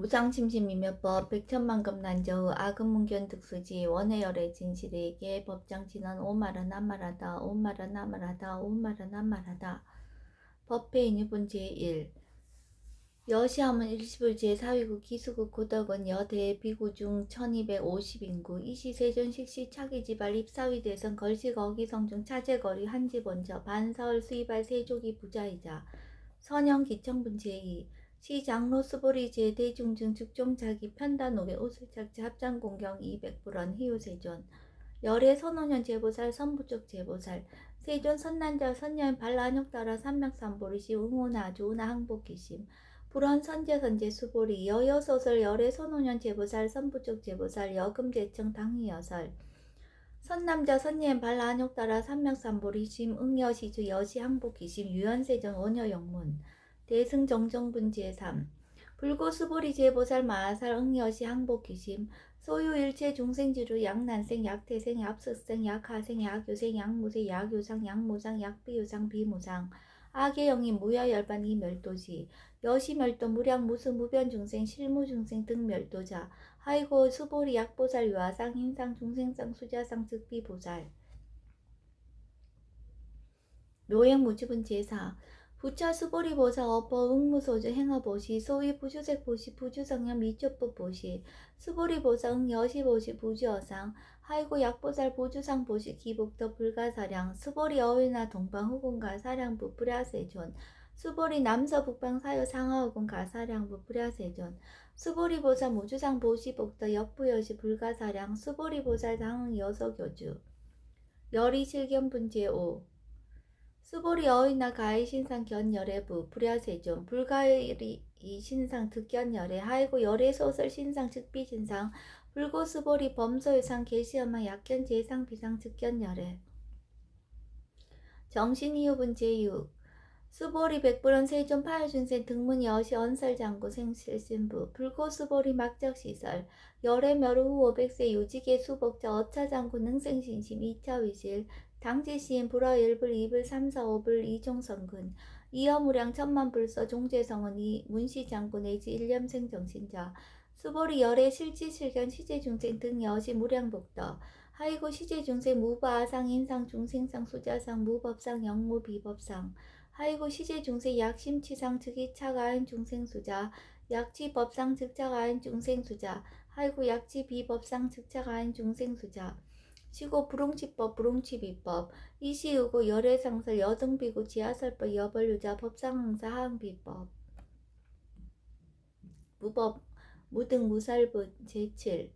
무상심신미묘법 백천만급 난저의 아금문견 득수지 원해열의 진실에게 법장진언 오말은 한말하다 오말은 한말하다 오말은 한말하다. 법회인유분 제1 여시함은 일시불 제4위국 기수국 고덕은 여대 비구중 1250인구 이시세존식시 차기지발 입사위대선 걸식 어기성중 차제거리 한지본저 반사월 수입할 세족이 부자이자 선영기청분 제2 시장로 수보리제 대중증 죽종자기 편단옥의 오술착지 합장공경 200불원 희우세존 열애 선원년 제보살 선부쪽 제보살 세존 선난자 선녀인 발란욕따라 삼맥삼보리시 응오나 조나 항복기심 불원 선제선제 수보리 여여소설 열애 선원년 제보살 선부쪽 제보살 여금대청 당희여설 선남자 선녀인 발란욕따라 삼맥삼보리심 응여시주 여시항복기심 유연세존 원여영문 대승정정분 제3 불고수보리 제보살 마하살 응여시 항복기심 소유일체 중생지루 약난생 약태생 약습생 약하생 약유생 약무세 약유상 약무상 약비유상 비무상 악의영인 무야열반 이멸도시 여시멸도 무량 무수 무변중생 실무중생 등 멸도자 하이고 수보리 약보살 유아상 hin상 중생상 수자상 즉비보살 묘행무주분 제4 부처 수보리보사 어퍼 응무소주 행어보시 소위 부주색보시 부주성현 미초법보시 수보리보사 응여시보시 부주어상 하이고 약보살 부주상보시 기복더 불가사량 수보리 어휘나 동방후군 가사량부 불야세존 수보리 남서북방 사유 상하후군 가사량부 불야세존 수보리보사 무주상보시 복더 역부여시 불가사량 수보리보살 당응 여서교주 열이실견분 제5 수보리 어휘나 가히 신상 견열애부 불야세존 불가히 신상 득견열애 하이고 열애 소설 신상 즉비 신상 불고 수보리 범소유상 계시엄마 약견 제상 비상 즉견열애 정신이유분 제6 수보리 백불원 세존 파여준생 등문 여시 언설장구 생실신부 불고 수보리 막적시설 열애멸후 후 500세 유지계 수복자 어차장구 능생신심 2차위실 당지시인 불화일불 2불 3사 5불 이종성근 이어무량 천만불서 종제성은 이 문시장구 내지 일념생 정신자 수보리 열애 실지실견 시제중생 등 여시 무량복더 하이고 시제중생 무바아상 인상 중생상 수자상 무법상 영무 비법상 하이고 시제중생 약심치상 즉이차가인 중생수자 약지법상 즉차가인 중생수자 하이고 약지비법상 즉차가인 중생수자 시고 불응치법 불응치비법 이시의고 열애상설 여등비구 지하설법 여벌유자 법상항사 하항비법 무법 무등 무살분 제7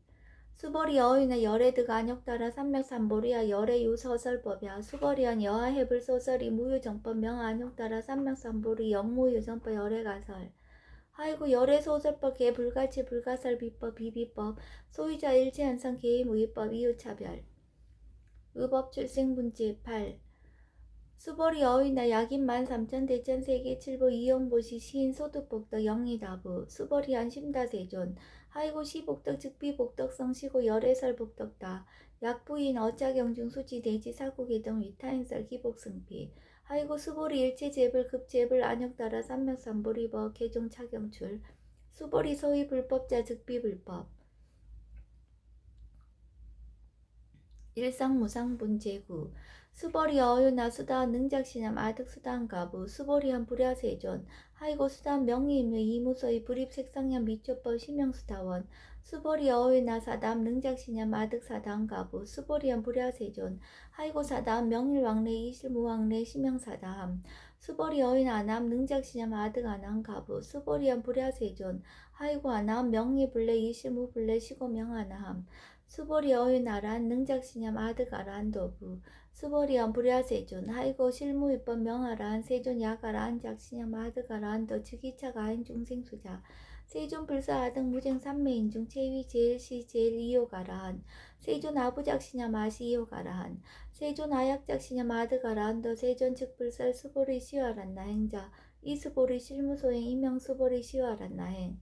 수보리 어휘나 열애득 안욕따라 삼맥삼보리야 열애유 서설법이야 수보리한 여하해불 소설이 무유정법 명안욕따라 삼맥삼보리 영무유정법 열애가설 하이고 열애소설법 개불가치 불가설 비법 비비법 소유자 일체현상 개의무위법 이유차별 의법출생분지 8 수보리 어휘나 약인 13,000 대천 세계 7부 이용보시 시인 소득복덕 영리다부 수보리한 심다세존 하이고 시복덕 즉비복덕성 시고 열애설복덕다 약부인 어짜경중 수지 대지 사국의 등 위타인설 기복승피 하이고 수보리 일체제불 급제불 안역따라 삼맥삼보리법 개종 차경출 수보리 소위 불법자 즉비불법 일상무상분 제9 수보리 어유나 수다한 능작신함 아득수다한 가부 수보리한 불야세존 하이고 수다한 명의임묘 이무소의 불입색상년 미초법 시명수다원 수보리 어유나 사다함 능작신함 아득사다한 가부 수보리한 불야세존 하이고 사다함 명일왕래 이실무왕래 시명사다함 수보리 어유나 아남 능작신함 아득아난 가부 수보리한 불야세존 하이고 아남 명의불래 이실무불래 시고명하나함 수보리 어휘나란 능작신념 아득아란 도부 수보리언 불야세존 하이고 실무입법 명하란 세존 야가란 작신념 아득아란 도 즉이차가인 중생수자 세존 불사아득 무쟁 삼매인중 체위 제일시 제일이요가라한 세존 아부작신념 아시이요가라한 세존 아약작신념 아득아란 도 세존 즉불살 수보리 시와란 나행자 이수보리 실무소행 이명수보리 시와란 나행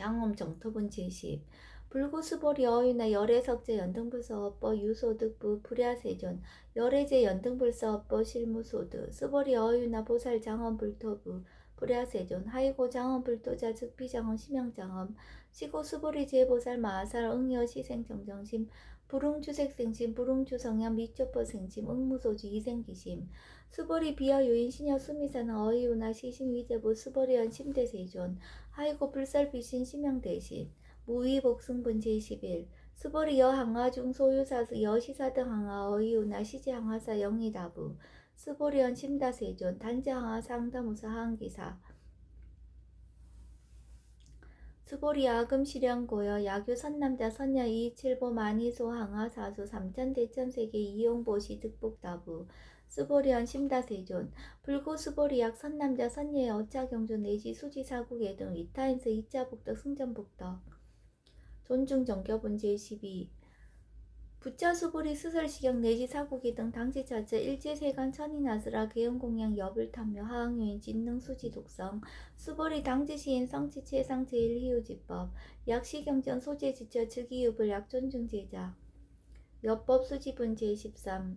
장엄 정토분 제10 불구수보리 어휘나 열애석제 연등불서업보 유소득부 불야세존 열애제 연등불서업보 실무소득 수보리 어휘나 보살 장엄불토부 불야세존 하이고 장엄 불도자 즉비장엄 심양장엄 시고 수보리 제보살 마살 응여 시생정정심 불응주색생심 불응주성향 미초퍼생심 응무소주 이생기심 수보리 비어 요인 시녀 수미사는 어이우나 시신 위제부 수보리연 심대세존 하이고 불살비신 심양대신 무위복승분 제11 수보리 여항하 중소유사수 여시사등 항하 어이우나 시제항하사 영이다부 스보리언 심다세존 단자항하 상담우사 항기사 수보리 아금시령고여 야교 선남자 선녀 이칠보 만이소 항하 사수 삼천대천세계 이용보시 득복다부 수보리언 심다세존 불고 수보리약 선남자 선녀의 어차경존 내지 수지사국의 등 이타인스 이자복덕 승전복덕 존중정교분 제12 부처수보리 수설시경 내지 사고기 등 당지자체 일제세간 천인아스라 개연공양 여불탐묘 하항요인 진능수지 독성 수보리 당지시인 성치체상 제일희우지법 약시경전 소재지처 즉이유불 약존중제자 여법 수지분 제13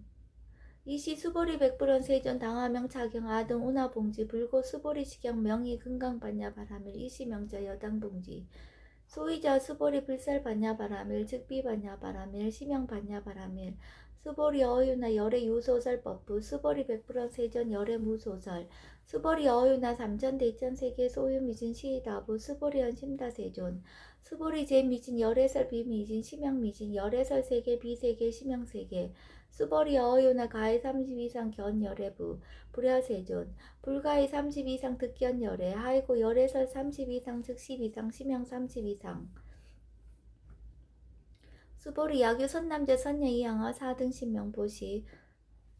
이시 수보리 백불원 세존 당하명 차경 아등 운하봉지 불고 수보리 시경 명의 금강반야 바라밀 이시 명자 여당봉지 소위자 수보리 불살반야 바라밀 즉비반야 바라밀 심양반야 바라밀 수보리 어유나 열애 유소설 법부 수보리 백불원 세전 열애 무소설 수보리 어유나 삼천대천 세계 소유미진 시다부 수보리 연심다세존 수보리 제미진 열애설 비미진 심양미진 열애설 세계 비세계 심양세계 수보리 어유나 가해 30 이상 견열애부 불야세존 불가의 30 이상 득견열애 하이고 열애설 30 이상 즉 10 이상 심양 30 이상 수보리 야교 선남자 선녀 이항하 4등 신명보시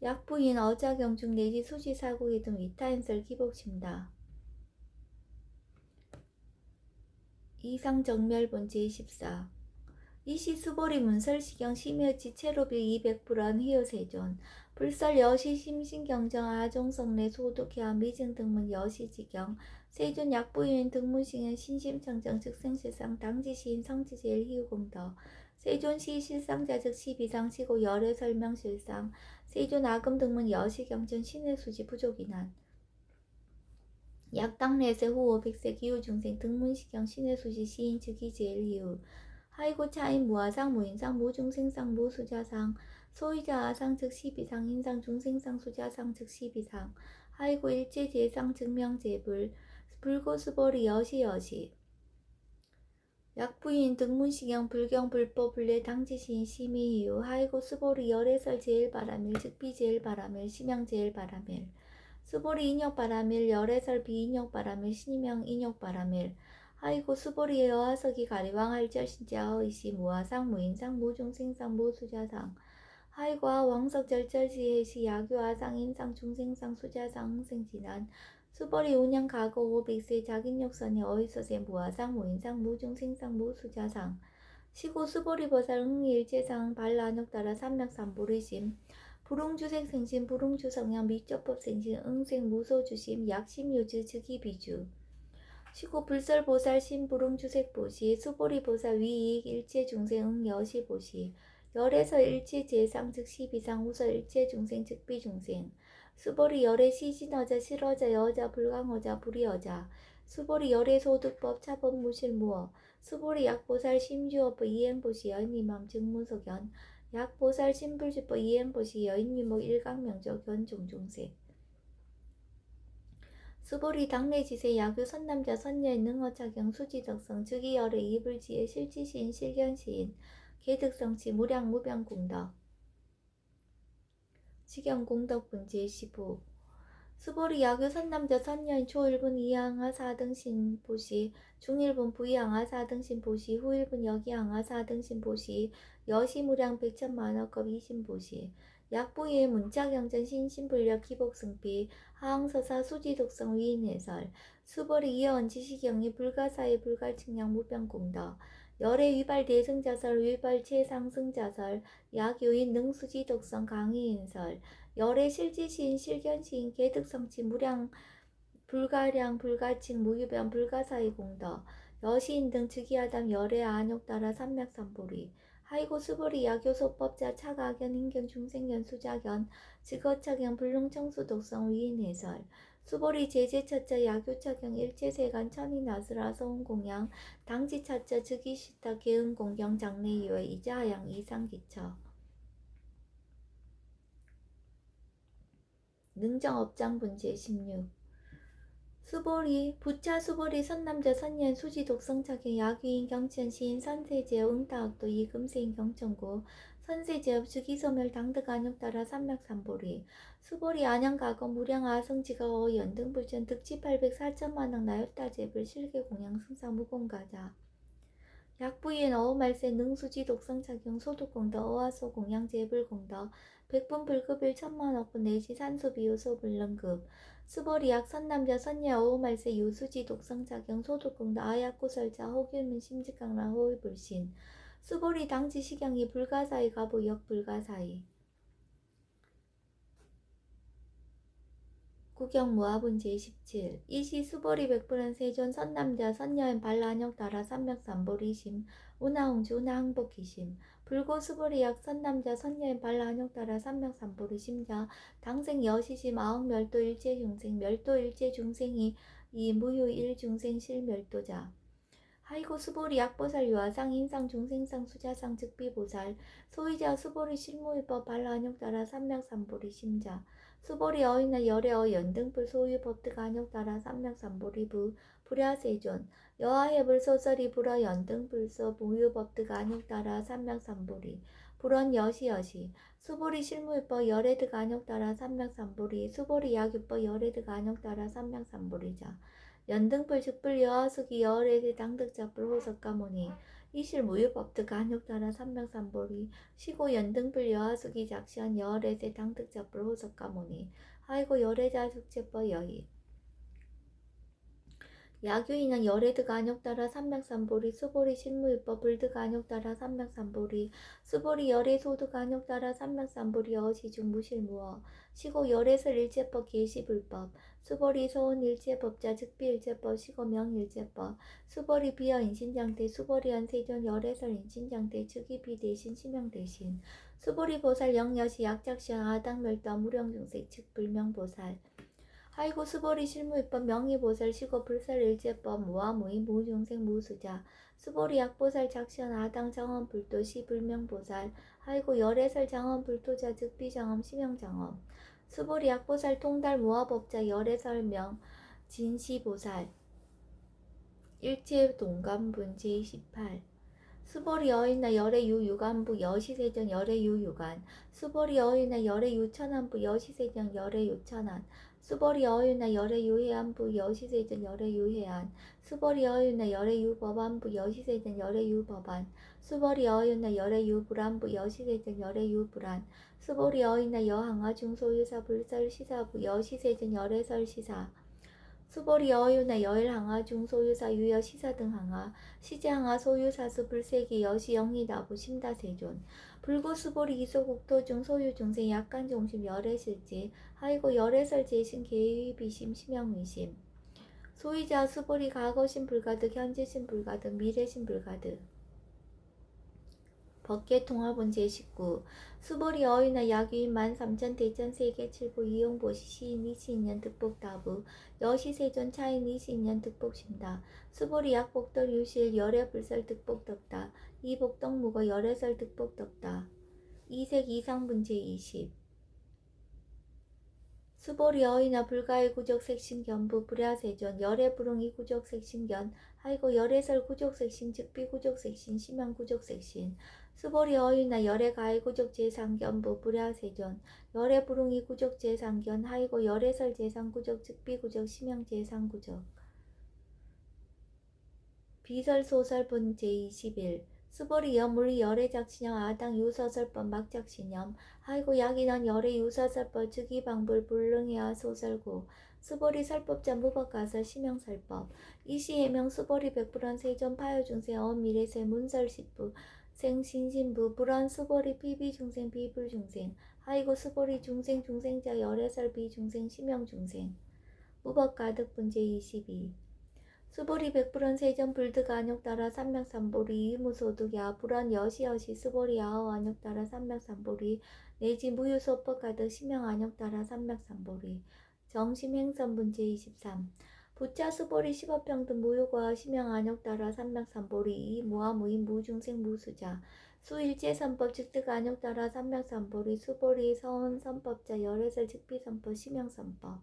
약부인 어자경중 내지 수지사고기 등 위타인설 기복심다. 이상정멸본 제14 이시 수보리 문설시경 심여지 체로비 200불안 희요세존 불설 여시 심신경정 아종성내 소독해야 미증 등문 여시지경 세존 약부인 등문시경 신심청정 즉생실상 당지시인 성지제일 희우공덕 세존시 실상자 즉 12상 시고 열애 설명실상 세존 아금 등문 여시경전 신의 수지 부족이난 약당내세 후호 백세 기후중생 등문시경 신의 수지 시인 즉이 제일 희우 하이고 차인 무아상 무인상 무중생상 무수자상 소위자 아상 즉 12상 인상 중생상 수자상 즉 12상 하이고 일제제상 증명제불 불고수보리 여시여시 약부인 등문시경 불경 불법 불례 당지시인 심의이유 하이고 수보리 열애설 제일바라밀 즉비제일바라밀 심양제일바라밀 수보리 인역바라밀 열애설 비인역바라밀 신임형 인역바라밀 하이고 수보리 여하석이 가리왕 할절신자 의시 무아상 무인상 무중생상 무수자상 하이고와 왕석 절절지혜시 야교아상 인상 중생상 수자상 흥생진한 수보리 운양 가고 오백세 자긴욕선이 어이서세 무아상 무인상 무중생상 무수자상 시고 수보리 버살 흥일제상 발라녹따라 삼맥삼보리심 불웅주색 생심 불웅주성향 미적법 생심 응생 무소주심 약심유주 즉이비주 시고 불설보살 신불응주색보시 수보리보살 위익 일체중생 여시보시 열에서 일체제상 즉 12상 우서 일체중생 즉비중생 수보리 열의 시신어자 실어자 여자 불강어자 불이어자 수보리 열의 소득법 차법 무실무어 수보리 약보살 심주어법 이행보시 여인미망 증무소견 약보살 신불주법 이행보시 여인미목 일강명적 견종중생 수보리 당내지세 야교 선남자 선녀의 능어차경 수지덕성 즉이열의 이불지의 실지시인 실견시인 개득성치 무량무병공덕 지경공덕분지 15 수보리 야교 선남자 선녀인 초일분 이항하 4등신 보시 중일분 부이항하 4등신 보시 후일분 여기항하 4등신 보시 여시무량 백천만원급 이신 보시 약부의 문자경전 신신불력 기복승비 하항서사 수지독성 위인해설 수보리 이어언지시경이 불가사의 불갈측량 무병공덕 열의 위발 대승자설 위발 최상승자설 약요인 능수지독성 강의인설 열의 실지시인 실견시인 개득성치 무량 불가량 불가칭 무유변 불가사의 공덕 여시인 등 즉위하담 열의 안욕따라 삼맥삼보리 하이고 수보리 야교소법자 차가견 인견 중생견 수자견 즉어차견 불능청수 독성 위인해설 수보리 제제차자 야교차경 일제세간 천인아스라 서운공양 당지차자 즉위시타 계은공경 장래이외 이자하양 이상기처 능정업장분제 16 수보리 부차 수보리 선남자 선년 수지 독성차경 야귀인 경천 시인 선세제업 응타학도 이금세인 경천고 선세제업 즉위소멸 당득 안욕따라 삼맥삼보리 수보리 안양가거 무량 아성지가 연등불전 득지 800 4천만억 나였다제불 실계공양 승상 무공가자 약부인 어우말세 능수지 독성차경 소득공더 어화소 공양제불공더 백분 불급일 천만억분 내지 산소비유 소불능급 수보리약 선남자 선녀 어우말세 유수지 독성차경 소득공더 아약구설자 호길문 심직강라 호의불신 수보리 당지 식양이 불가사의 가부역 불가사의 구경무화분 제17 이시 수보리 백불은 세존 선남자 선녀인 발라안역 따라 삼맥삼보리심 운하홍주 운하항복기심 불고 수보리약 선남자 선녀인 발라안역 따라 삼맥삼보리심자 당생 여시심 아억멸도 일제중생 멸도 일제중생이 이 무유 일중생 실멸도자 하이고 수보리 약보살 유아상 인상 중생상 수자상 즉비보살 소위자 수보리 실무위법 발라안역 따라 삼맥삼보리 심자 수보리 어이나 열애어 연등불 소유 법득 안역 따라 삼맥삼보리부 불야세존 여하해불 소설이 불어 연등불서 무유 법득 안역 따라 삼맥삼보리 불원 여시여시 수보리 실무위법 열애득 안역 따라 삼맥삼보리 수보리 약유법 열애득 안역 따라 삼맥삼보리자 연등불 즉불 여하숙이 여을에대 당득자불 호석가모니 이실 무유법득 안욕따라 삼맥삼보리 시고 연등불 여하숙이 작시한 여을에대 당득자불 호석가모니 하이고 열애자 숙제법 여희 야규인은 열애득 안욕따라 삼맥삼보리 수보리 실무유법 불득 안욕따라 삼맥삼보리 수보리 열애소득 안욕따라 삼맥삼보리 어시중 무실무어 시고 열애설 일제법 계시불법 수보리 소원 일제법자 즉비 일제법 시고 명일제법 수보리 비어 인신장대 수보리 연세존 열애설 인신장대 즉위비 대신 시명 대신 수보리 보살 영여시 약작시한 아당멸도 무령중색 즉 불명보살 하이고 수보리 실무위법 명의보살 시고 불설일제법 무아무의 무중생 무수자 수보리 약보살 작시한 아당 장엄불도 시불명보살 하이고 열애설 장엄불도자 즉비장엄 시명장엄 수보리 약보살 통달 무아법자 열애설명 진시보살 일체동감분 제18 수보리 어인나 열애유 유간부 여시세전 열애유 유간 수보리 어인나 열애유 천안부 여시세전 열애유 천안 수보리 어유나 열애유 해안부 여시세전 열애유 해안 수보리 어유나 열애유 법안부 여시세전 열애유 법안 수보리 어유나 열애유 불안부 여시세전 열애유 불안 수보리 어유나 여항아 중소유사 불설 시사부 여시세전 열애설 시사 수보리 어유나 여일항아 중소유사 유여 시사 등 항아 시제항아 소유사수 불세기 여시 영리다부 심다세존 불고수보리 이소국토 중 소유중생 약간 종심 열애실지 하이고 열애설 제신 계위비심 심영위심 소위자 수보리 과거심 불가득 현재심 불가득 미래심 불가득 법계통합은 제19 수보리 어휘나 약유인 13,000 대천 세계 칠부 이용보시 시인 이시인년 득복다부 여시세존 차인 이시인년 득복신다 수보리 약복돌 유실 열애불설 득복덕다 이복덕무거 열애설 득복덕다 이색 이상분 제20 수보리 어휘나 불가의 구적색신견부 불야세존 열애불응이 구적색신견 하이고 열애설 구적색신 즉비 구적색신 심양 구적색신 수보리 어휘나 열애가의 구적제상견부 불야세존 열애불응이 구적제상견 하이고 열애설 제상구적 즉비구적 심양제상구적 비설소설분 제21 수보리 여물리 열애작신형 아당 유서설법 막작신염 하이고 약인원 열애 유서설법 즉위방불 불능해야 소설고 수보리 설법자 무법가설 심형설법 이시해명 수보리 백불원 세존 파여중생 어미래세 문설십부 생신신부 불원 수보리 비비중생 비불중생 하이고 수보리 중생 중생자 열애설 비중생 심형중생 무법가득분 제22 수보리 백불원 세전 불득 안욕 따라 삼맥삼보리 이무소득야 불원 여시여시 수보리 아우 안욕 따라 삼맥삼보리 내지 무유소법 가득 심형 안욕 따라 삼맥삼보리 정심행선분 제23 부차 수보리 십업평등 무효과 심양안욕 따라 삼맥삼보리 무아무인 무중생 무수자 수일제선법 즉득안욕 따라 삼맥삼보리 수보리 서원선법자 열애설 즉비선법 심양선법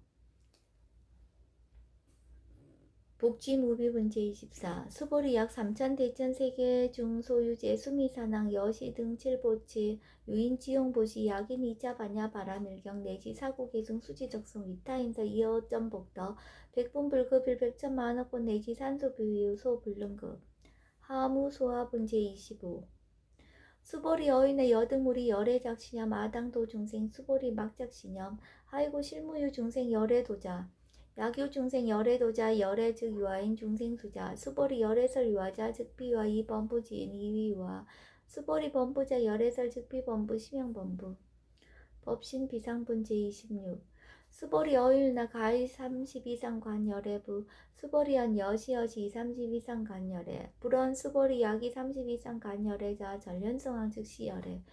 복지무비분 제24 수보리 약 3천 대천 세계 중 소유제 수미사낭 여시 등 칠보치 유인지용보시 약인 이자 반야 바람일경 내지 사고계승 수지적성 위타인서 이어점복더 백분불급일 백천만억분 내지 산소비유 소불능급 하무소화분 제25 수보리 어인의 여등무리 열애작시념 아당도 중생 수보리 막작시념 하이고 실무유 중생 열애도자 야교 중생 열애도자 열애 즉 유아인 중생 수자 수보리 열애설 유아자 즉 비와 이 범부지인 이위와 수보리 범부자 열애설 즉 비범부 심형범부 법신 비상분 제26 수보리 어율나 가이 30 이상 관열애부 수보리연 여시여시 30 이상 간열애 불언 수보리 약이 30 이상 간열애자 전련성황 즉 시열애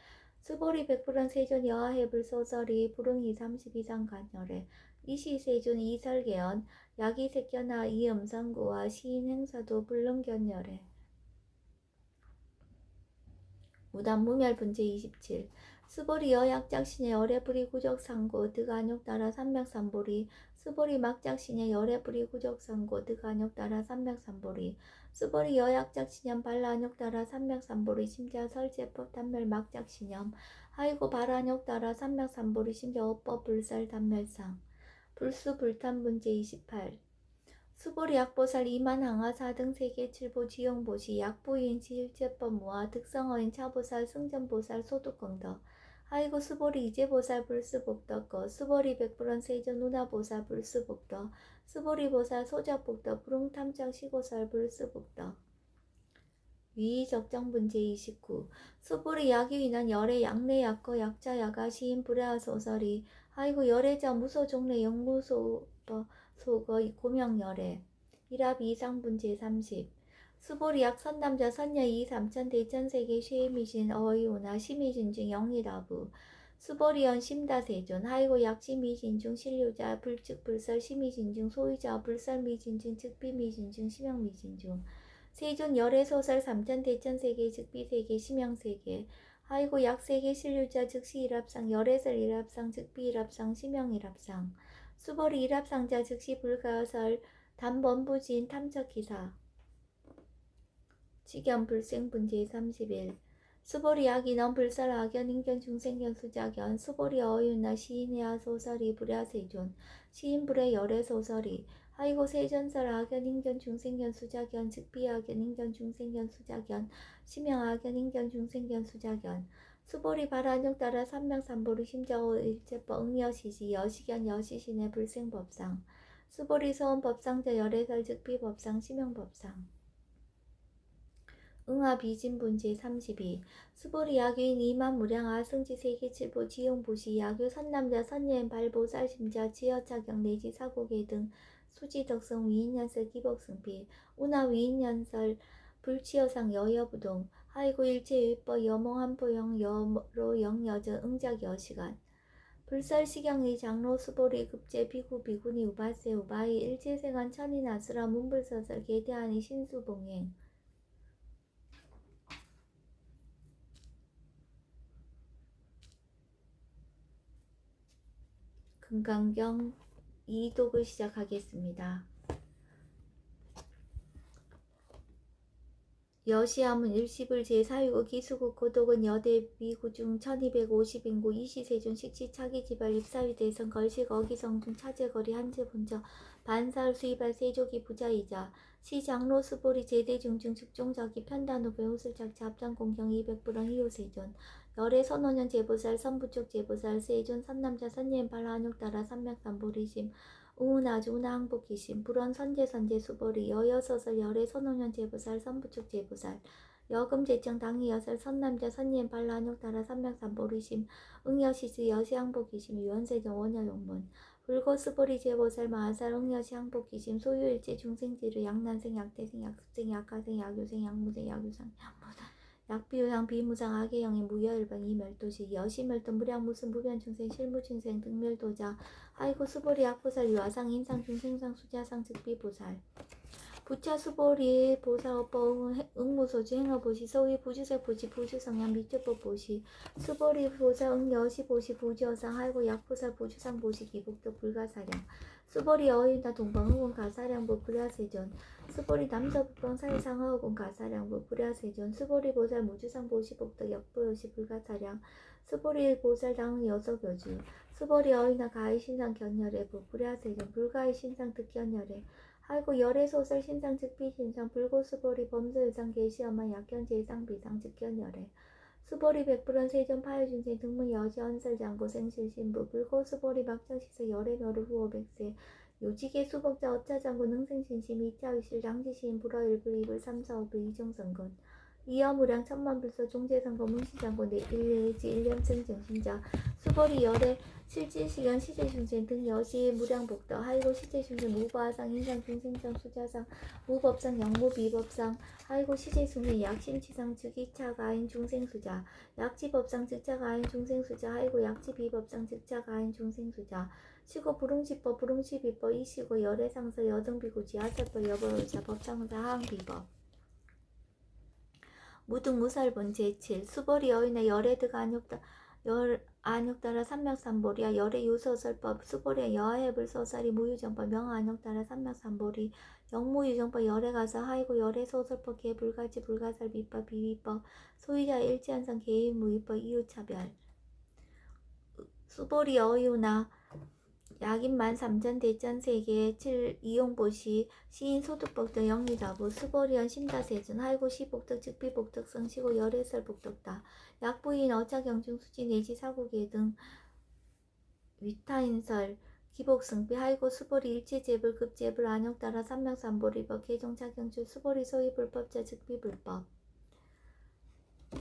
수보리 100불은 세존 여하해불 소설이 불응이 30 이상 간열애 이시세존 이설계연 약이색견하 이음성구와 시인행사도 불능견열애 무단무멸분 제27 수보리 여약작신의 열애불이 구적상고 득안욕 따라 삼맥삼보리 수보리 막작신의 열애불이 구적상고 득안욕 따라 삼맥삼보리 수보리 여약작신염 발라안욕 따라 삼맥삼보리 심자 설제법 단멸 막작신염 하이고 발안욕 따라 삼맥삼보리 심자 어법 불살 단멸상 불수불탄분 제28 수보리 약보살 이만항하 4등 세계 7보 지용보시 약보인 지일제법 무아 득성어인 차보살 승전보살 소득공덕 하이고 수보리 이제보살 불수복덕거 수보리 백불원 세전 누나보살 불수복덕 수보리보살 소작복덕 불응탐장 시고살 불수복덕 위적정분 제29 수보리 약이위난 열애 약내 약거 약자 야가 시인 불야하 소설이 하이고 열애자 무소종래 영무소거 고명열애 일합 이상분 제30 수보리 약 선남자 선녀 이 3천 대천세계 쉐미신 어이오나 시미신 중 영리라부 수보리연 심다세존 하이고 약 시미신 중 신류자 불측 불설 시미신 중 소유자 불설 미신 중 즉비 미신 중 심형 미신 중 세존 열애 소설 3천 대천세계 즉비 세계 심형 세계 하이고 약 세계 신류자 즉시 일합상 열애설 일합상 즉비 일합상 심형 일합상 수보리 일합상자 즉시 불가설 단번부지인 탐척기사 직연 불생분 제31 수보리 약인원 불설 악연 인견 중생견 수작연 수보리 어윤나 시인해야 소설이 불야세존 시인불의 열애 소설이 하이고 세전설 악연 인견 중생견 수작연 즉비 악연 인견 중생견 수작연 심형 악연 인견 중생견 수작연 수보리 발안욕 따라 삼명삼보리 심자오 일제법 응여시시 여시견 여시신의 불생법상 수보리 서원법상자 열애설 즉비 법상 심형법상 응하비진분 제32 수보리 야교인 이만무량 아승지 세계칠보 지용보시 야교 선남자 선녀인 발보 쌀심자 지어차경 내지 사고계 등 수지덕성 위인연설 기복승비 운하 위인연설 불치여상 여여부동 하이고 일체유법 여몽한포영 여로 영여전 응작 여시간 불설시경의 장로 수보리 급제 비구 비구니 우바세 우바이 일체생한 천인아수라 문불서설 계대하니 신수봉행 금강경 2독을 시작하겠습니다. 여시함은 일시불 제4유고 기수국 고독은 여대 미구중 1250인구 이시세존 식시 차기지발 입사위 대선 걸식 어기성중 차제거리 한제분저 반사을 수입할 세조기 부자이자 시장로 수보리 제대중중 즉종자기 편단후배 호술작자 합장공경 200불원 희요세존 열애 선호년 제보살 선부쪽 제보살 세존 선남자 선예인 발한욕 따라 삼맥삼보리심 우은아주 운하항복기심 불원 선제선제 수보리 여여서설 열애 선호년 제보살 선부축 제보살 여금제청 당이여설 선남자 선예인 발한욕 따라 삼맥삼보리심 응여시스 여시항복기심 유원세전 원여용문 불고수보리 제보살 마하살 응여시항복기심 소유일체 중생지르 양난생 약대생 약습생 약하생 야교생 약무생 야교상 약무상 약비유상 비무상 악의영인 무여일반 이멸도시 여시멸도 무량무슨 무변중생 실무중생 등멸도자 하이고 수보리 약보살 유아상 인상 중생상 수자상 즉비보살 부차 수보리 보사업보 응무소지 행어보시 서위 부주세 보시 부주성양 미적법 보시 수보리 보사 응여시 보시 부지어상 하이고 약보살 부주상 보시 기복도 불가사량 수보리 어인다 동방흑원 가사량부 불야세전 수보리 남서북방 사이상하흑원 가사량부 불야세전 수보리 보살 무주상 보시 복덕 역보여시 불가사량 수보리 보살 당응 여서교주 수보리 어인다 가히 신상 견열해 불야세전 불가히 신상 득견열해 하이고 열애소설 신상 즉비 신상 불고수보리 범수유상 계시엄마 약견제상 비상 즉견열애 수보리 백불원 세전 파유중생 등문 여시 언설장고 생실신부 불고수보리 막장시서 열애멸우 후오백세 요지계 수복자 어차장고 능생신심 이차위실 장지시인 불어일불 이불 삼사오부 이종성건 이어무량 천만불서 종재상고 문시장고 내일지 일념생정신자 수보리 열애 실질시간 시제중생 등 여시 무량복덕 하이고 시제중생 무과상 인상 중생상 수자상 무법상 영무비법상 하이고 시제중생 약심치상 즉이차가인 중생수자 약지법상 즉차가인 중생수자 하이고 약지비법상 즉차가인 중생수자 시고 부릉시법 부릉시비법 이시고 열애상서 여등비고 지하설법 여벌의자 법상사 하항비법 무등무살본 제7 수보리 여인의 열애드가 안욕따라 삼맥삼보리야 열애 유서설법 수보리야 여하해불 소살이 무유정법 명안욕따라 삼맥삼보리 영무유정법 열애가사 하이고 열애소설법 개불가지 불가살 비법 비위법 소유자 일치한상 개인무위법 이유차별 수보리 여유나 약인만 3전 대전 세계 7 이용보시 시인 소득복 등 영리자부 수보리언 심다세준 하이고 시복덕 즉비복덕 성시고 열애설 복덕다 약부인 어차경중 수지 내지 사고계 등 위타인설 기복승비 하이고 수보리 일체제불 급제불 안욕따라 삼명삼보리법 개종차경주 수보리 소위 불법자 즉비불법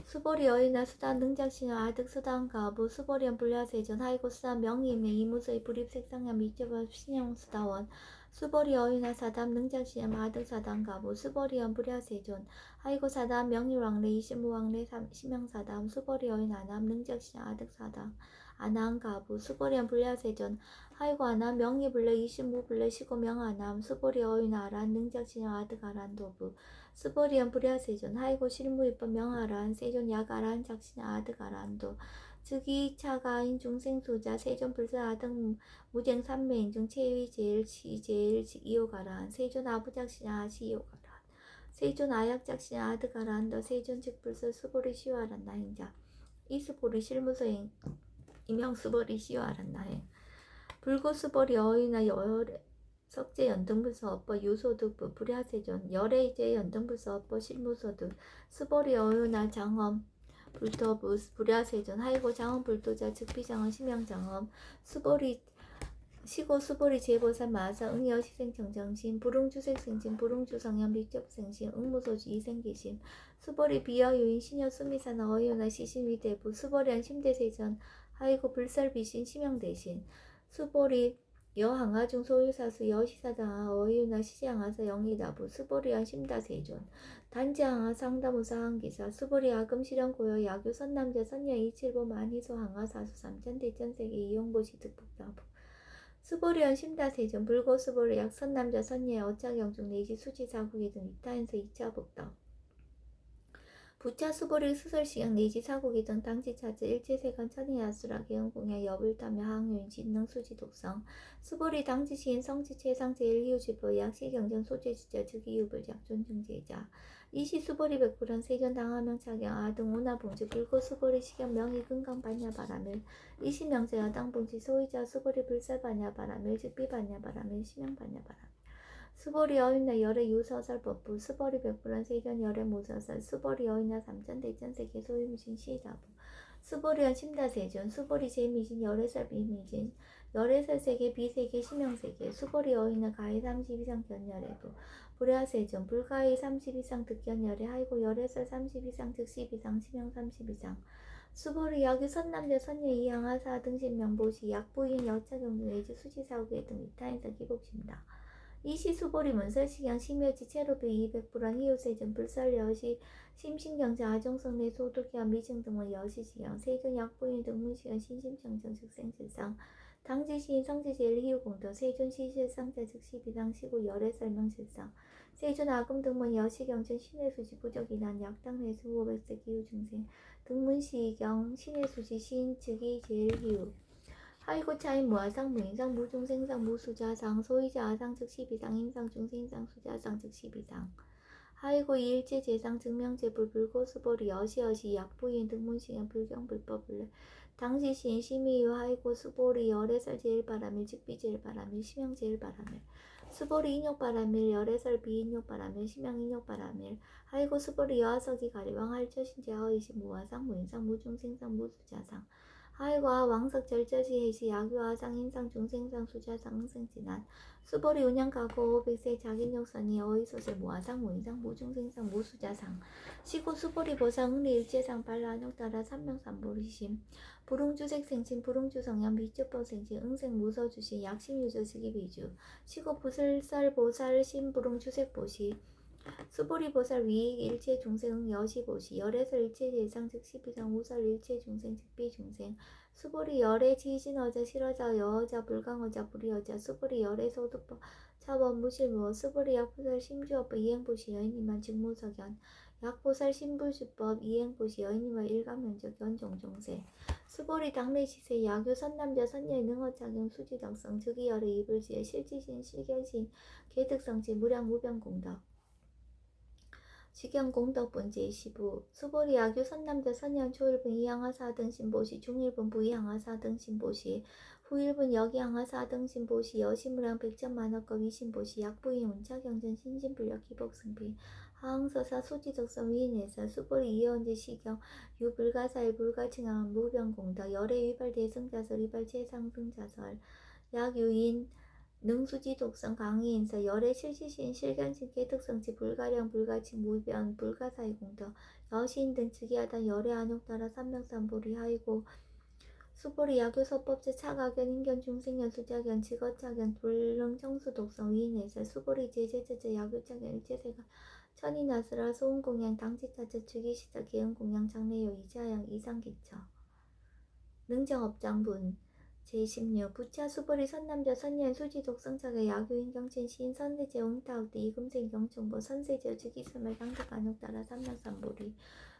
수보리 여인나 수단 능작신여 아득 수단가부 수보리언 불야세전 하이고 수단 명의임의 이무서의 불입색상야 미적법 신형수다원 수보리 여인나 사담 능작신여 아득 사단가부 수보리언 불야세전 하이고 사담 명의왕래 이신무왕래 심형사담 수보리 여인 아남 능작신여 아득 사담 아나한가부 수보리언 불야세전 하이고 아남 명의불래 이신무불래 시고명아남 수보리 여인 아란 능작신여 아득 아란도부 수보리언 불야세전 하이고 실무입법 명아란 세존 약아란 작신 아득아란도 즉이 차가인 중생수자 세존 불사 아득 무쟁 삼매인 중 체위 제일 시제일 이오가란 세존 아부작신 아시이오가란 세존 아약작신 아득아란도 세존 즉불사 수보리 시와란 나행자 이수보리 실무서행 임형수보리 시와란 나행 불고수보리 어이나 열애 석재 연등불서업법 유소득부 불야세존 열애제 연등불서업법 실무소득 수보리 어유나 장엄 불토부 불야세존 하이고 장엄 불도자 즉비장엄 심양장엄 수보리 시고 수보리 제보산 마사 응여시생 정정신 불응주색생신 불응주성현 빅접생신 응무소주 이생기신 수보리 비여유인 신여 수미사나 어유나 시신위대부 수보리한 심대세전 하이고 불설비신 심영대신 수보리 여항아중 소유사수 여시사장하 어이유나 시장하사 영리다부 수보리한 심다세존 단지항하 상다무사항기사 수보리하 금실현고여 야교 선남자 선녀 이칠보 만희소 항하사수 삼천 대천세계 이용보시 득북다부 수보리한 심다세존 불고수보리약 선남자 선녀 어차경중 내지 수지사국의 등 이타인서 2차 복덕 부차 수보리 수설시경 내지 사고기 등 당지차즈 일제세관 천혜야수라 개은공야 여불타며 항유인 진능 수지 독성 수보리 당지시인 성지 최상 제일희우지보 약시경전 소재지자 즉이유불 약존중제자 이시 수보리 백불은 세전 당하명 차경 아등 운하봉지 불고 수보리 시경 명의 금강 반야바라밀 이시 명제야 당봉지 소이자 수보리 불살 반야바라밀 즉비 반야바라밀 시명 반야바라밀 수보리 여인나 열애 유서설법부 수보리 백불원 세견 열애 무서설 수보리 여인나 삼천 대천세계 소유미신 시자부 수보리원 심다세존 수보리 제미신 열애설 비미신 열애설 세계 비세계 심형세계 수보리 여인나 가히 30이상 견열애부 불야세존 불가히 30이상 득견열애 하이고 열애설 30이상 즉십이상 심형 30이상 수보리 약유 선남자 선녀 이양하사 등신명보시 약부인 여차경주 내지 수지사후계 등 이타인서 기복심다 이시 수보리 문설시경 심여지 체로비 200불원 희우세전 불설여시 심신경자 아종성내 소득기한 미증 등은 여시시경 세전 약부인 등문시경 신심청정 즉생실상 당지시인 성지제일 희유공덕 세존 시실상자 즉 시비상 시고 열애 설명실상 세존 아금 등문 여시경전 신해수지 부적이난 약당내수 오백세 기후중생 등문시경 신해수지 시인 즉이 제일 희유 하이고 차인 무아상 무인상 무중생상 무수자상 소이자 아상 즉 시비상 인상 중생상 수자상 즉 시비상 하이고 이일제 제상 증명제불 불고 수보리 여시여시 약부인 등문시경 불경 불법을 당시 시인 심의유 하이고 수보리 열애설 제일바람일 즉비 제일바람일 심형 제일바람일 수보리 인욕바람일 열애설 비인욕바람일 심형 인욕바람일 하이고 수보리 여하석이 가리왕 할처신제 허이시 무아상 무인상 무중생상 무수자상 하이과 왕석 절저시 해시 야규아상 인상 중생상 수자상 흥생진한 수보리 운양가고 백세 자긴욕선이 어이소세 무아상 무인상 무중생상 무수자상 시고 수보리 보상 흥리일제상 발라한욕따라 삼명삼보리심 불응주색생신 불응주성연 비주법생신 응생 무서주시 약심유저시기 비주 시고 부슬살 보살 신불응주색보시 수보리 보살 위익 일체 중생 여시보시 열애설 일체 예상 즉시 비상 우설 일체 중생 즉비 중생 수보리 열애 지진어자 실어자 여어자 불강어자 불이어자 수보리 열애 소득법 차원 무실무어 수보리 약보살 심주어법 이행보시 여인이만 직무석연 약보살 신불주법 이행보시 여인이만 일감면적 연종종세 수보리 당내시세 야교 선남자 선녀의 능어작용 수지덕성 즉이열애 이불지에 실지신 실견신 개득성지 무량무병공덕 식경공덕분 제15 수보리 야규 선남자 선년 초일분 이양하 4등 신보시 중일분 부이양하 4등 신보시 후일분 여기양하 4등 신보시 여시무량 백천만억급 이신보시 약부인 운차경전 신진불력 기복승비 하항서사 소지덕성 위인회사 수보리 이어언제 시경 유불가사일 불가칭한 무병공덕 열애 위발 대승자설 위발 최상승자설 약유인 능수지 독성 강의인사 열애 실시신 실견신 개특성지 불가령 불가칭 무변 불가사의 공덕 여시인 등 즉위하다 열애 안욕따라 삼명삼보리 하이고 수보리 야교서법제 차가견 인견 중생견 수자견 직어차견 불능 청수 독성 위인회사 수보리 제제제제 야교차견 일제세가 천인아스라 소음공양 당지타자 즉위시사 계음공양 장래요 이자양 이상기처 능정업장분 제16 부차 수보리 선남자 선년 수지 독성차가 야교인 경친 시인 선세제 웅타옥대 이금생 경총보 선세제 즉이스말 당득 안욕따라 삼명삼보리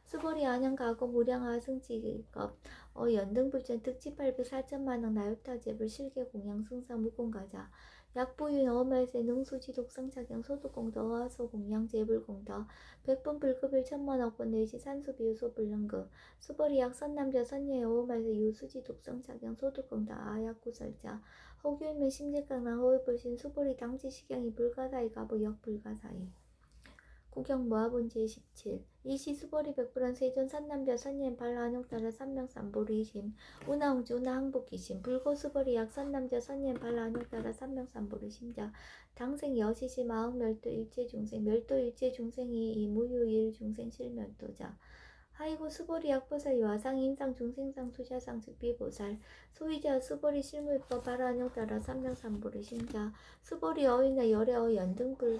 수보리 안양가고 무량하 승지급 연등불전 특집할부 4천만원 나요타제불 실계공양 승사 무공가자 약부윤 어말세 능수지 독성차경 소득공덕 어하소공양 제불공덕 백분 불급일 천만억분 내지 산수비유소 불능급 수보리 약 선남자 선녀의 어말세 유수지 독성차경 소득공덕 아약구설자 허규일면 심재강랑 허위불신 수보리 당지시경이 불가사의 가부 역불가사의 구경 모아본 제17 이시 수보리 백불원 세존 선남자 선녀인 발라한욕따라 삼명삼보리심 운하홍주 운하항복기심 불고 수보리 약 선남자 선녀인 발라한욕따라 삼명삼보리심자 당생 여시시 마흥멸도 일체중생 멸도 일체중생이 이무유일 중생실멸도자 하이고 수보리 약보살 요하상 인상 중생상 수자상 즉비보살 소위자 수보리 실무입법 발라한욕따라 삼명삼보리 심자 수보리 어이나 열애어 연등불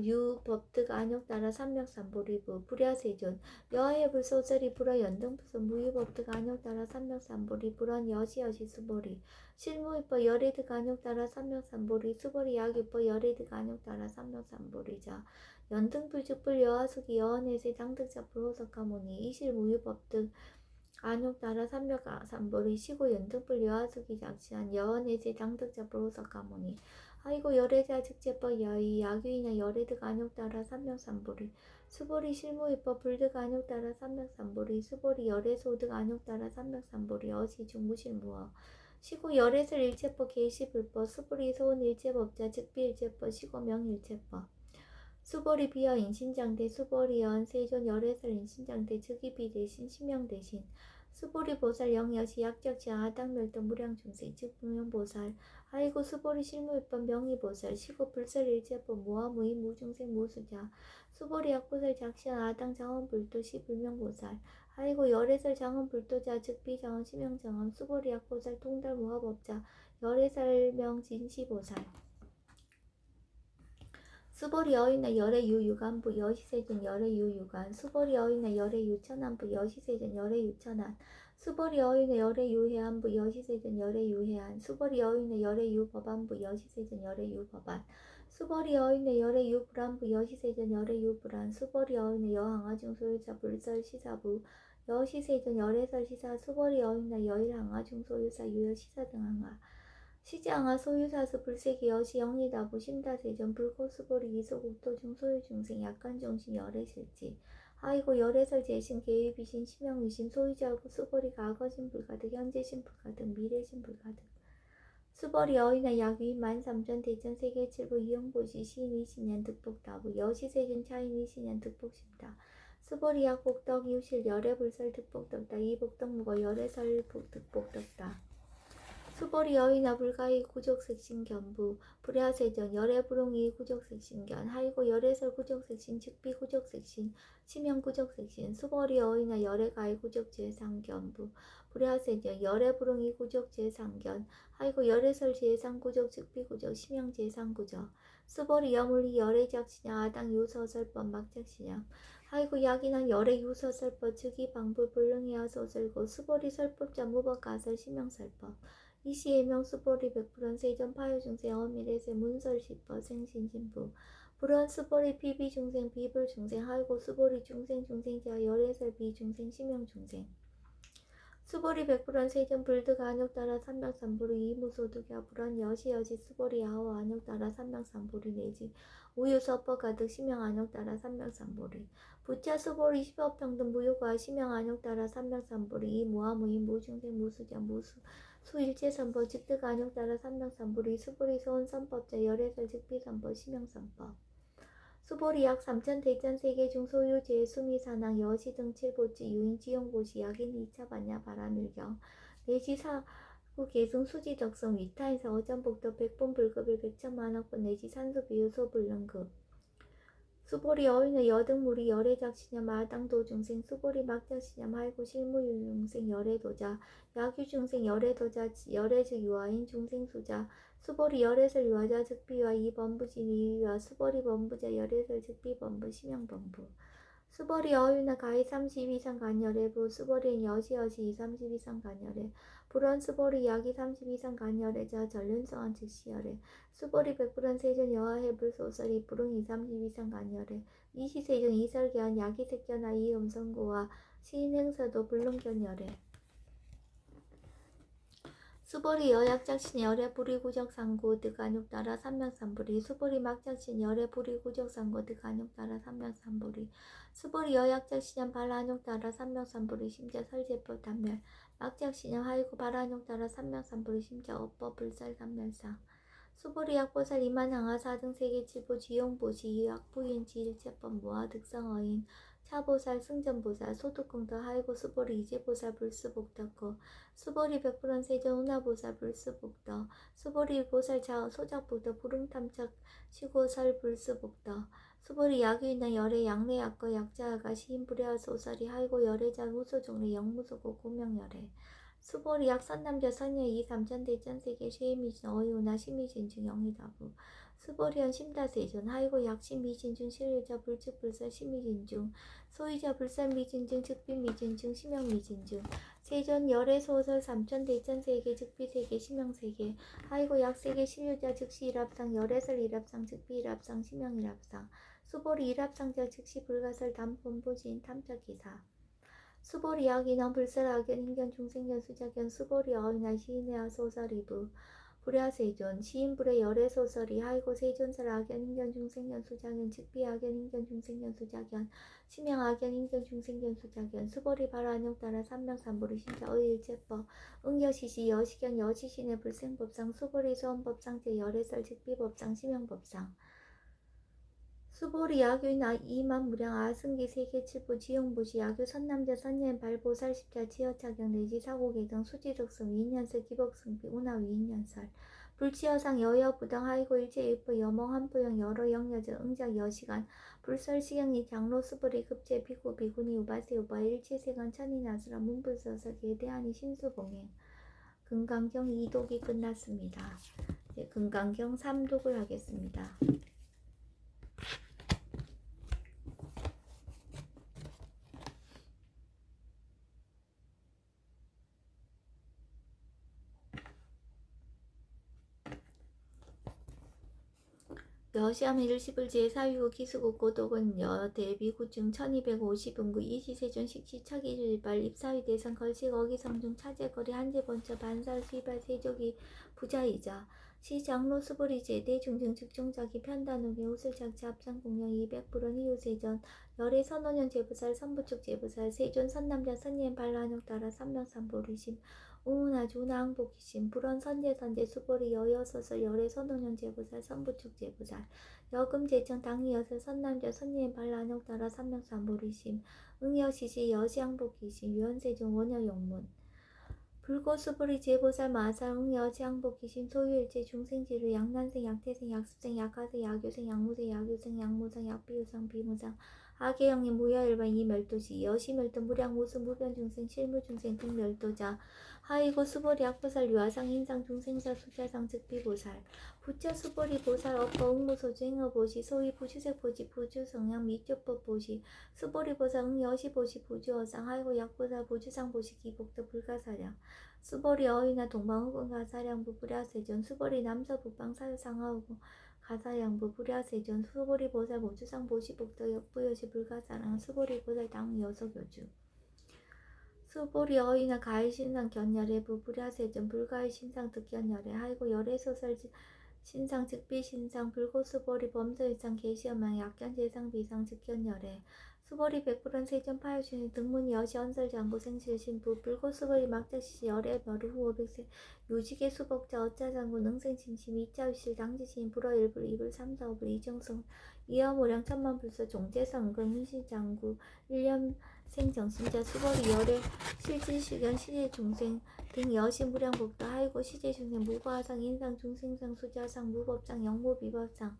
유 법득 안욕따라 삼명삼보리부 불야세존 여하의 불소설이 불어 연등부서 무유법득 안욕따라 삼명삼보리 불원 여시여시 수보리 실무입법 열애득 안욕따라 삼명삼보리 수보리 약유법 열애득 안욕따라 삼명삼보리자 연등불즉불 여하숙이 여언에세 당득자 불호석가모니 이실 무유법득 안욕따라 삼명삼보리 시고 연등불 여하숙이 작시한 여언에세 당득자 불호석가모니 하이고 열애자 직제법 여의 야규이나 열애득 안욕따라 삼명삼보리 수보리 실무입법 불득 안욕따라 삼명삼보리 수보리 열애소득 안욕따라 삼명삼보리 어시 중무실무어 시고 열애설 일체법 계시불법 수보리 소은 일체법자 즉비일체법 시고 명일체법 수보리 비어 인신장대 수보리 연 세존 열애설 인신장대 즉위비 대신 심명 대신 수보리 보살 영여시 약적시 아당멸도 무량중생 즉 무명보살 하이고 수보리 실무입법 명의보살 시고 불설일제법 무아무이 무중생 무수자 수보리 약보살 작시한 아당 장원불도 시 불명보살 하이고 열애설 장원불도자 즉 비장원 심형장원 수보리 약보살 통달 무화법자 열애설 명진시보살 수보리 여인나 열애 유유간부 여시세전 열애 유유간 수보리 여인나 열애 유천안부 여시세전 열애 유천안 수벌이 어윤의 열의 유해안부 여시세전 열의 유해안 수벌이 어윤의 열의 유법안부 여시세전 열의 유법안 수벌이 어윤의 열의 유불안부 여시세전 열의 유불안 수벌이 어윤의 여항아중 소유자 불설 시사부 여시세전 열애설 시사 수벌이 어윤의 여일항아중 소유사 유여 시사 등항아 시장아 소유사수 불세기 여시 영리다부 심다세전 불고수보리 이소국토중 소유중생 약간정신 열애실지 아이고 열애설 재신 계위비신 심영위신 소유자고 수보리가 악어신 불가득 현재신 불가득 미래신 불가득 수벌이 어이나 약위 13,000 대천 세계 7부 이영보시 시인 20년 득복다부 여시세준 차인 20년 득복심다 수벌이 약복덕 이우실 열애불설 득복덕다 이복덕무거 열애설 득복덕다 수벌이 여인아 불가이 구족색신견부 불야세전 열애불용이 구족색신견 하이고 열애설 구족색신 즉비 구족색신 치명 구족색신 수벌이 여인아 열애가이 구족제상견부 불야세전 열애불용이 구족제상견 하이고 열애설 제상 구족 즉비 구족 치명 제상구적 수벌이 여물리 열애작시냐 아당 유서설법 막작시냐 하이고 약이난 열애 유서설법 즉이 방불 불능이야 소설고 수벌이 설법자 무법가설 치명설법 이시예명 수보리 100% 세전 파요중생 어미래세 문설시퍼 생신신부 불원 수보리 비비중생 비불중생 하이고 수보리 중생중생자 열애설 비중생 심형중생 수보리 100% 세전 불득 안욕따라 삼명삼보리 이무소득야 불원 여시여시 수보리 아호 안욕따라 삼명삼보리 내지 우유서퍼 가득 심형 안욕따라 삼명삼보리 부차 수보리 10억평등 무효과 심형 안욕따라 삼명삼보리 이무아무이 무중생 무수자 무수 수일체선법 즉득 안욕따라 삼명삼보리 수보리 소원선법자 열애설 즉비선법 심형선법 수보리 약 3천 대천 세계중 소유제 수미사낭 여시등 7보지 유인지용고시 약인 2차 반야 바라밀경 내지 사구 계승 수지적성 위타에서 어전복도 백본 불급일 100천만억번 내지 산수비유 소불능급 수보리 어인의 여등무리 열애작시념 마당도중생 수보리 막작시념 하이고 실무유중생 열애도자 약유중생 열애도자 열애즉 유아인 중생수자 수보리 열애설 유아자 즉비와 이범부진 이유와 수보리 범부자 열애설 즉비범부 심형범부 수보리 어유나 가히 30 이상 간열애부 수보리는 여시여시 30 이상 간열애 불원 수보리 약이 30 이상 간열애자 전륜성한 즉시열애 수보리 100% 세전 여하해불 소설이 불응 30 이상 간열애 이시세전 이설견 약이색견아 이음성고와 시인행사도 불능견열애 수보리 여약작신 열애 불이구적상고 득안육따라 삼명삼보리 수보리 막작신 열애 불이구적상고 득안육따라 삼명삼보리 수보리 여약작신년 발안육따라 삼명삼보리 심자 설제법 단멸 막작신년 하이고 발안육따라 삼명삼보리 심자 업법 불살 단멸상 수보리 약보살 이만항하 4등 세계칠보 지용보시 약부인 지일체법 무아 득성어인 차보살 승전보살 소득공터 하이고 수보리 이제보살 불수복덕고 수보리 100% 세전 운하보살 불수복덕 수보리 보살 소작복덕 불응탐착 시고설 불수복덕 수보리 약유인한 열애 양례약거 약자아가 시인불야하 소설이 하이고 열애자 무소종례 영무소고 고명열애 수보리 약 선남자 선녀 2 3천 대천 세계 쉐미진 어이우나 심미진중 영리다부 수보리현 심다세존 하이고 약심 미진중 실유자 불측불설 심미진중 소유자 불설 미진중 즉비 미진중 심형 미진중 세존 열애 소설 3천 대천 세계 즉비 세계 심형 세계 하이고 약세계 실유자 즉시 일합상 열애설 일합상 즉비 일합상 심형 일합상 수보리 일합상자 즉시 불가설 담본부지인 탐착기사 수보리 약인원 불설학연 인견 중생견 수작견 수보리 어인하 시인회하 소설이부 불야세존 시인불의 열애소설이 하이고 세존설 악연 인견 중생견 수작견 즉비악연 인견 중생견 수작견 심형악연 인견 중생견 수작견 수보리 발안욕따라 삼명삼보리 신자 의일체법 응여시시 여시견 여시신의 불생법상 수보리 소원법상제 열애설 즉비법상 심형법상 수보리 야규인 이만무량 아승기 세계칠부 지용부시 야규 선남자 선녀인 발보살 십자 지어차경 내지 사고계경 수지적성 위인연설 기복승비 운하 위인연설 불치여상 여여부당 하이고 일제일부 여몽 한부영 여러 영여저 응작 여시간 불설시경리 장로 수보리 급제 비구 비구니 우바세 우바 일체세간 천인아수라 문불서서 계대하니 신수봉행 금강경 2독이 끝났습니다. 네, 금강경 3독을 하겠습니다. 여시하면 일시불 제4위고 기수국 고독은 여 대비구중 1250은구 이시세존 식시차기일발 입사위 대선 걸식 어기성중 차제거리 한제번처 반살 시발 세족이 부자이자 시장로 수보리 제대 중증 즉종자기 편단우기 우슬장치 합상공명 200불은 이웃세전 열애 선원년 제부살 선부축 제부살 세존 선남자 선예인 발란역 따라 삼명삼보리심 우문아주 우나항복기심 불원 선제선제 수보리 여여서설 열애 선원년 제부살 선부축 제부살 여금 제천 당이 여설 선남자 선예인 발란역 따라 삼명삼보리심 응여시시 여시항복기심 유연세종 원여용문 불고수불이 제보살 마살 응여지항복기심 소유일체 중생지루 양난생 약태생 약습생 약하생 약유생 약무생 약유생 약무상 약비유상 비무상 하계영님 무여일반 이멸도시 여시멸도 무량무수 무변중생 실무중생 등멸도자 하이고 수보리 약보살 유아상 인상 중생사 수자상 즉비보살 부처 수보리 보살 업거 응무소주 행어보시 소위 부주색보시 부주성향 미조법보시 수보리 보살 응여시보시 부주어상 하이고 약보살 부주상보시 기복도 불가사량 수보리 어휘나 동방후군 가사량부 불야세전 수보리 남서북방 사유상하우고 가사양부 불야세전 수보리 보살 모주상 보시복도 역부여시 불가사랑 수보리 보살 당우 여석여주 수보리 어휘나 가해신상 견열해부 불야세전 불가해 신상 득견열해 하이고 열애소설 신상 즉비신상 불고수보리 범서일상 계시엄양 약견재상 비상 즉견열해 수보리 백불은 세전 파유신이 등문 여시 언설장구 생실신부 불고수보리 막자시시 열애 멸후 후오백세 유지계 수복자 어짜장구 능생심심 이자유실 당지신 불어일불 이불 삼사오불 이정성 이어모량 천만불서 종재성 금인시장구 일념생정신자 수보리 열애 실질시견 시제중생 등 여시무량복도 하이고 시제중생 무과상 인상 중생상 수자상 무법상 영무비법상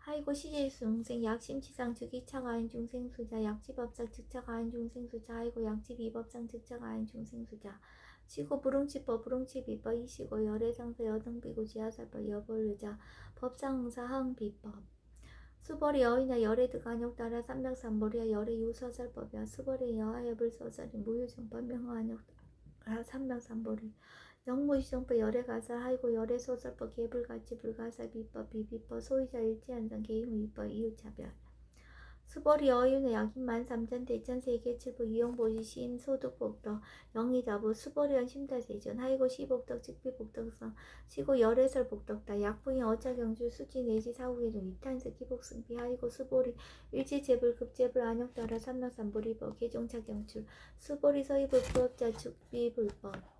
하이고 시제중생 약심치상 즉이차가인 중생수자 약지법상 즉차가인 중생수자 하이고 약지비법상 즉차가인 중생수자 시고 부릉치법 부릉치비법 이시고 열애상서 여등비고 지하살법 여벌의자 법상응사 하응비법 수벌이 어이나 열애드 간역 따라 삼백삼보리야 열애 유서설법이야 수벌이 여하여불 서설이 무유정법 명화한역 따라 삼백삼보리 영무시정법 열애가사 하이고 열애소설법 개불가치 불가사 비법 비비법 소유자 일치한상 개인의법 이웃차별 수벌이 어윤의 약인만 삼천 대천 세계칠부 이용보시 시인 소득복덕 영의자부 수벌이연 심다세전 하이고 시복덕 즉비복덕성 시고 열애설 복덕다 약부인 어차경주 수지 내지 사후계종 이탄스 기복승비 하이고 수보리 일지재불 급재불 안역따라 삼락삼보리법 개종차경출 수보리 서희불 부업자 즉비불법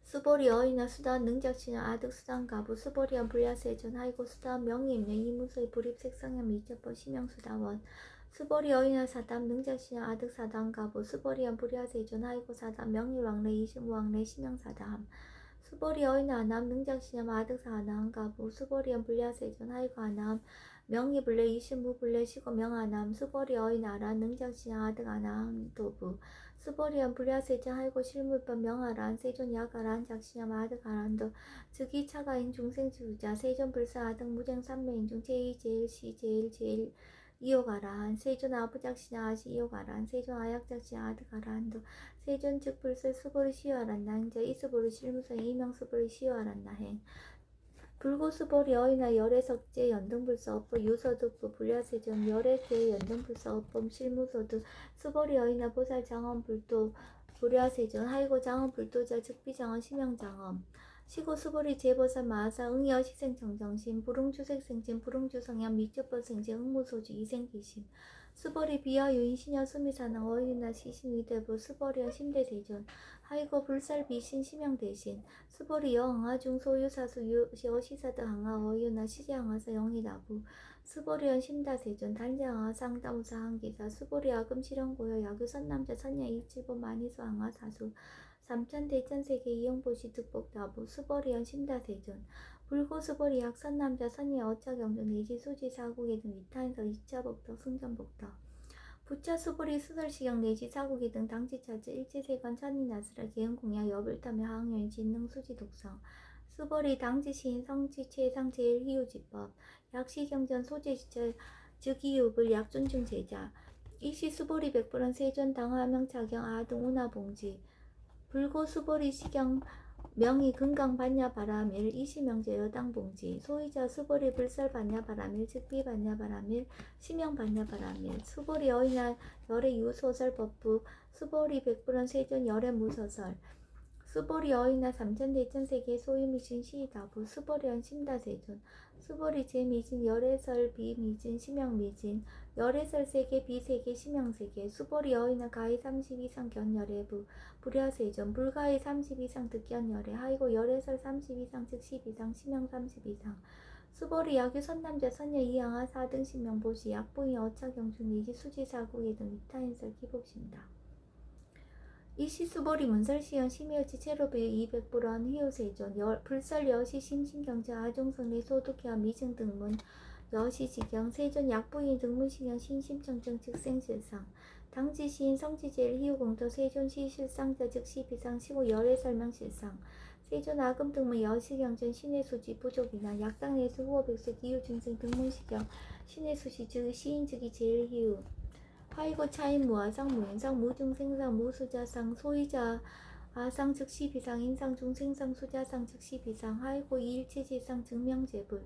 수보리 어이나 수다원 능적신화 아득 수단가부 수보리연 불야세전 하이고 수다원 명의임령 이무소의 불입색상현 미적법 심영수다원 수보리 어이나 사담 능적신화 아득 사단가부 수보리연 불야세전 하이고 사담 명의왕래 이심우왕래 심영사다함 수보리 어이나 아남 능적신화 아득 사나함가부 수보리연 불야세전 하이고 아남 명의불래 이심무불래 시고 명아남 수보리 어이나 아라 능적신화 아득 아나함 도부 수보리연 불야세전 하이고 실물법 명하란 세존 야가란 작시냐 아득하란도 즉이 차가인 중생주자 세존 불사 아득 무쟁 삼매인중 제2 제1시 제1 제1 이호가란 세존 아부작시냐 아시 이호가란 세존 아약작시냐 아득하란도 세존 즉 불사 수보리 시효하란나 행자 이수보리 실무성 이명수보리 시효하란나 행 불고수보리 어이나 열애석제 연등불사 업보 유서득부 불야세전 열애제 연등불사 업범 실무소득 수보리 어이나 보살 장엄불도 불야세전 하이고 장엄불도자 즉비장엄 심영장엄 시고 수보리 제보살 마사 응여시생정정심 불응주색생진 불응주성향 미적법생진 응무소주 이생기심 수보리 비하유인 시녀 수미사능 어이나 시신위대부 수보리연 심대세전 하이고 불살 비신 심영대신 수보리 여응하중 소유사수 여시사드 항하 어유나 시제항하사 영희나부 수보리연 심다세전 단자항하 상다우사 항기사 수보리 아금 실현고여 야규선남자 선야 이칠보 만이수 항하 사수 삼천대천세계 이용보시 득복다부 수보리연 심다세전 불고수보리 약선남자 선야 어차경전 내지수지 사국의 등 이탄서 2차복덕 승전복덕 부차 수보리 수설시경 내지 사국이 등 당지차지 일제세관 천인나스라 개은공약 여불타며 하학여인 진능수지 독성 수보리 당지시인 성지 최상 제일희우지법 약시경전 소재지철 즉이유불 약존중 제자 이시 수보리 백불은 세존 당하명차경 아등 운하봉지 불고 수보리 시경 명의 금강 반야 바라밀 이시명제 여당 봉지 소유자 수보리 불설 반야 바라밀 즉비 반야 바라밀 시명 반야 바라밀 수보리 어이나 열의 유소설 법부 수보리 백불원 세존 열의 무소설 수보리 어이나 삼천대천세계 소유미진 시다부 수보리 언심다세존 수보리 제미진 열애설 비미진 시명미진 열애설 세계 비세계 시명세계 수보리 어이나 가히 30 이상 견열애부 불야세존 불가히 30 이상 득견열애 하이고 열애설 30 이상 즉 10 이상 시명 30 이상 수보리 야규 선남자 선녀 이양아 4등 신명보시 약보이 어차경중 이지 수지사국의 등 이타인설 기복신다. 이시수보리 문설시연 심여지 체로비 200불원 희우세존 불설 여시 심신경자 아종성리 소득회와 미증 등문 여시지경 세존 약부인 등문시경 신심청정 즉생실상 당지시인 성지제일 희우공도 세존 시실상자 즉시 비상 시고 열애 설명실상 세존 아금 등문 여시경전 신의수지 부족이나 약당내수 후호백색 이유중생 등문시경 신의수시 즉 시인 즉이 제일 희우 하이고 차인 무아상 무인상 무중생상 무수자상 소이자 아상 즉시 비상 인상 중생상 수자상 즉시 비상 하이고 이일체지상 증명제불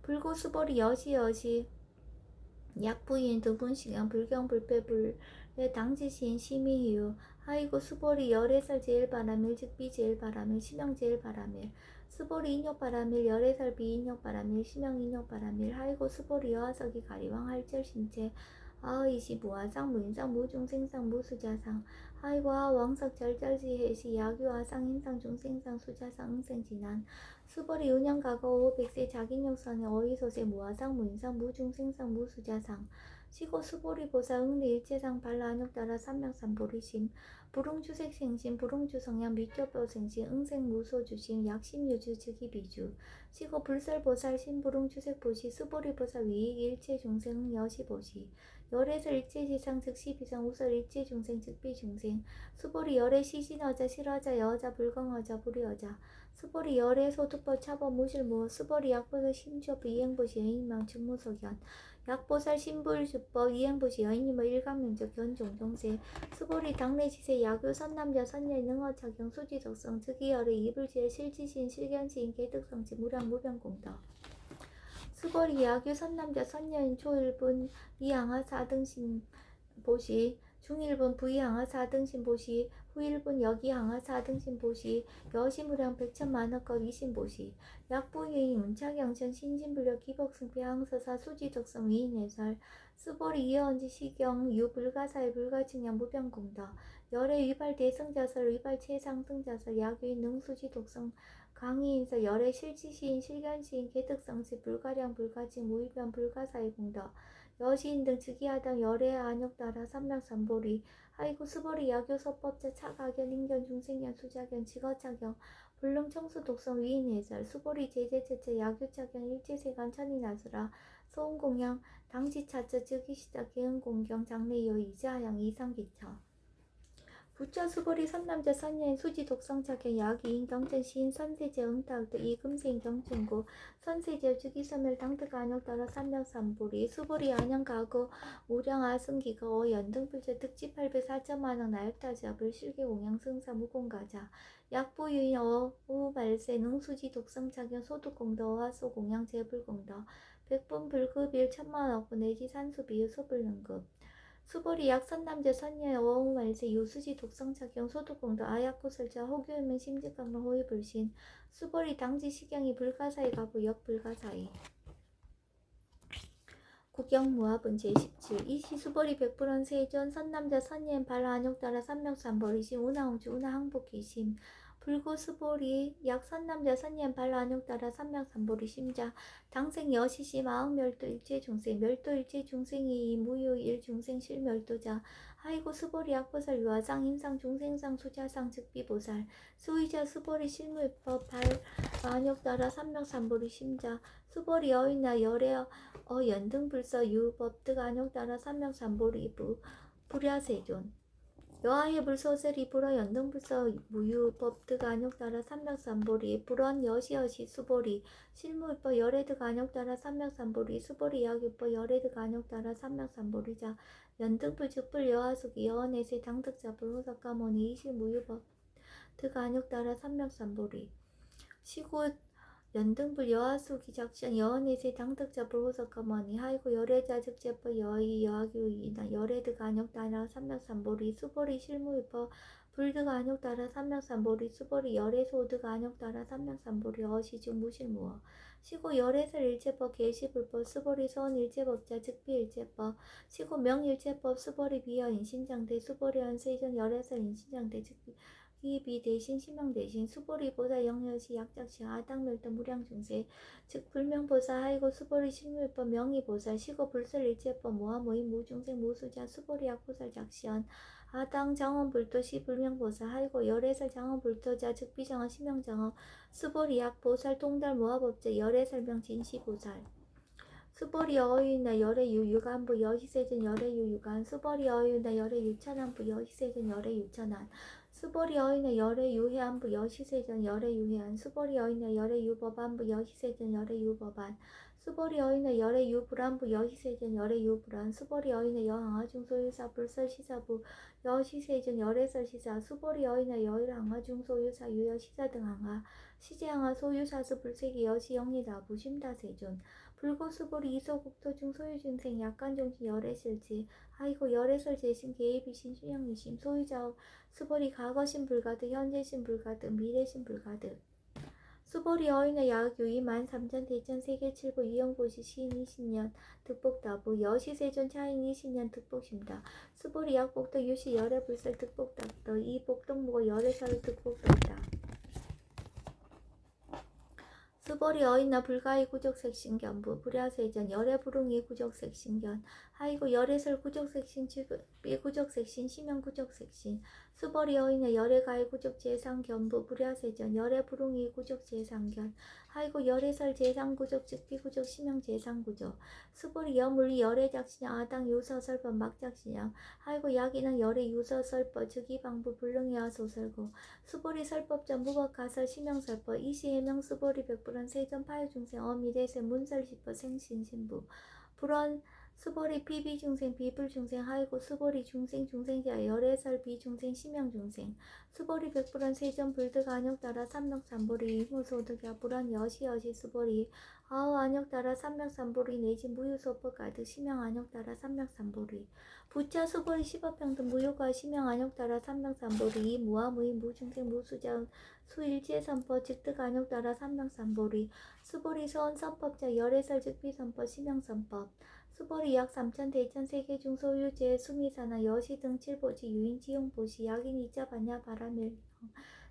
불고수벌이 여시 약부인 등분시경 불경 불패불의 당지시인 심의유 하이고 수벌이 열애살 제일바라밀 즉비 제일바라밀 시명 제일바라밀 수벌이 인욕바라밀 열애살 비인욕바라밀 시명 인욕바라밀 하이고 수벌이 여하석이 가리왕 할절신체 아이시 무아상 무인상 무중생상 무수자상 하이고 하왕석 절절지해시 야규아상 인상 중생상 수자상 응생진한 수벌이 운영가거 500세 자기력선의 어이소세 무아상 무인상 무중생상 무수자상 시고 수보리 보사 응리 일체상 발라 안욕따라 삼명삼보리심 불응주색생심 불응주성양 미교뼈생심 응생무소주심 약심유주 즉이비주 시고 불설보살 신불응주색보시 수보리보사 위익 일체중생 여시보시 열에서 일체지상 즉시비상 우설 일체중생 즉비중생 수보리 열의 시신어자 실어자 여자 불광어자 불이어자 수보리 열의 소득법 차법 무실무 수보리 약보살 심주법 이행보시 여인명 직무소견 약보살 신불주법 이행보시 여인이모 일감면적 견종동세 수보리 당내지세 야교 선남자 선녀 능어착용 수지덕성 즉이열의 이불지의 실지신 실견지인 개득성지 무량무변공덕 수벌이 야규 선남자 선녀인 초일분 이양하 4등신 보시 중일분 부이양하 4등신 보시 후일분 여기양하 4등신 보시 여시무량 백천만억거 이신 보시 약부유인 문차경천 신진불력 기복승패 항서사 수지덕성 위인해설 수벌이 이어언지 시경 유불가사의 불가증량 무변공덕 열의 위발 대승자설 위발 최상승자설 야규인 능수지 독성 강의인서 열의 실지시인 실견시인 개특성시 불가량 불가증 무위변 불가사의 공덕 여시인 등 즉위하당 열의 안욕따라 삼명삼보리 하이구 수보리 야교서법자 차가견 인견 중생견 수자견 직어차경 불능청수 독성 위인해설 수보리 제제체체 야교차경 일제세간 천인아수라 소음공양 당지차처 즉위시자 개은공경 장래여 이자양 이상기처 부처 수보리 선남자 선녀인 수지 독성차경 야기인 경전 시인 선세제 응탁도 이금세인 경춘고 선세제 주기선을 당득 안욕따라 삼명삼보리 수보리 안양가고 우량 아승기가 연등불자 득지팔배 4천만원 나역타자 불실계 공양승사 무공가자 약부유인 어우발세 능수지 독성차경 소득공도 어하소 공양 재불공도 백분 불급일 천만억분 내지 산수비유 소불능급 수보리 약선남자 선녀의 어우말세 유수지 독성착경 소득공도 아약고설자 호교유면 심직강로 호위불신 수보리 당지시경이 불가사의 가부 역불가사의 국경무화분 제17 이시 수보리 백불원 세존 선남자 선녀인 발안욕따라 삼명삼보리심 운하홍주 운하항복기심 불고 수보리 약선남자 선녀인 발안욕따라 삼명삼보리 심자 당생 여시심 아흥멸도 일체중생 멸도 일체중생이 무유 일중생 실멸도자 하이고 수보리 약보살 유아상 인상 중생상 수자상 즉비보살 수의자 수보리 실무법 발안욕따라 삼명삼보리 심자 수보리 여인나 열애 연등불서 유법득 안욕따라 삼명삼보리부 불야세존 여하의 불소설이 불어 연등불서 무유법득 안욕따라 삼명삼보리 불원 여시여시 수보리 실무법 열애득 안욕따라 삼명삼보리 수보리 약유법 열애득 안욕따라 삼명삼보리자 연등불 즉불 여하숙이 여원에세 당득자불 호석가모니 이실무유법 득안욕 따라 삼명삼보리 시고 연등불 여하수기 작시한 여원의세 당덕자 불호석가머니 하이고 열애자 즉제법 여의 여하교이나 열애득 안욕 따라 삼명삼보리 수보리 실무위법 불득 안욕 따라 삼명삼보리 수보리 열애소득 안욕 따라 삼명삼보리 어시중 무실무어 시고 열애설 일제법 계시불법 수보리 서원 일제법자 즉비 일제법 시고 명일제법 수보리 비여 인신장대 수보리 한세전 열애설 인신장대 즉비 기비 대신 심형 대신 수보리 보사 영여시 약작시 아당멸도 무량중세 즉 불명보사 하이고 수보리 실무법 명의보사 시고 불설일제법 모하모임 무중생 무수자 수보리 약보살 작시언 아당 장원불도 시 불명보사 하이고 열애설 장원불도자 즉 비장어 심형장어 수보리 약보살 통달 모하법제 열애설명 진시보살 수보리 어유나 열애유 유간부 여시세전 열애유 유간 수보리 어유나 열애유 천안부 여시세전 열애유 천안 수보리 어이나 열애 유해안부 여시세전 열애 유해안 수보리 어이나 열애 유법안부 여시세전 열애 유법안 수보리 어이나 열애 유불안부 여시세전 열애 유불안 수보리 어이나 여항아중 소유사 불설시사부 여시세전 열애설 시사 수보리 어이나 여일항아중 소유사 유여시사 등 항아 시제항아 소유사수 불세기 여시 영리다부 심다세존 불고수보리 이소국토중 소유중생 약간종신 열애실지 아이고 열애설 재신 개입이신 신영이심 소유자 수보리 과거신 불가득 현재신 불가득 미래신 불가득 수보리 어인의 야교 23,000 대천 세계 7부 이영보시 시인 20년 득복다부 여시세존 차인 20년 득복심다 수보리 약복덕 유시 열애불설 득복닥더 이복덕무고 열애설 득복덕다 수보리 어인나 불가의 구적색신견부 불야세전 열애부릉이 구적색신견 하이고 열애설 구적색신 비구적색신 심형 구적색신 수보리 어인나 열애가의 구적재상견부 불야세전 열애부릉이 구적재상견 하이고 열애설 재상구적 즉 비구적 심형 재상구적 수보리 여물리 열애작신양 아당 유서설법 막작신양 하이고 약이는 열애 유서설법 즉 이방부 불능이하 소설고 수보리 설법전 무법가설 심형설법 이시해명 수보리 백불원 세전 파유중생 어미대세 문설시법 생신신부 불원 수보리 비비중생 비불중생 하이고 수보리 중생 중생자 열애설 비중생 심형중생 수보리 백불원 세전 불득 안욕 따라 삼명삼보리 이무소득야 불원 여시여시 수보리 아우 안욕 따라 삼명삼보리 내지 무유소법 가득 심형 안욕 따라 삼명삼보리 부차 수보리 시법평등 무효가 심형 안욕 따라 삼명삼보리 무아무인 무중생 무수자 수일지선법 즉득 안욕 따라 삼명삼보리 수보리 서원 선법자 열애설 즉비선법 심형선법 수보리 약 3천 대천 세계중 소유제 수미사나 여시 등 7보시 유인지용보시 약인 이자 반야 바라밀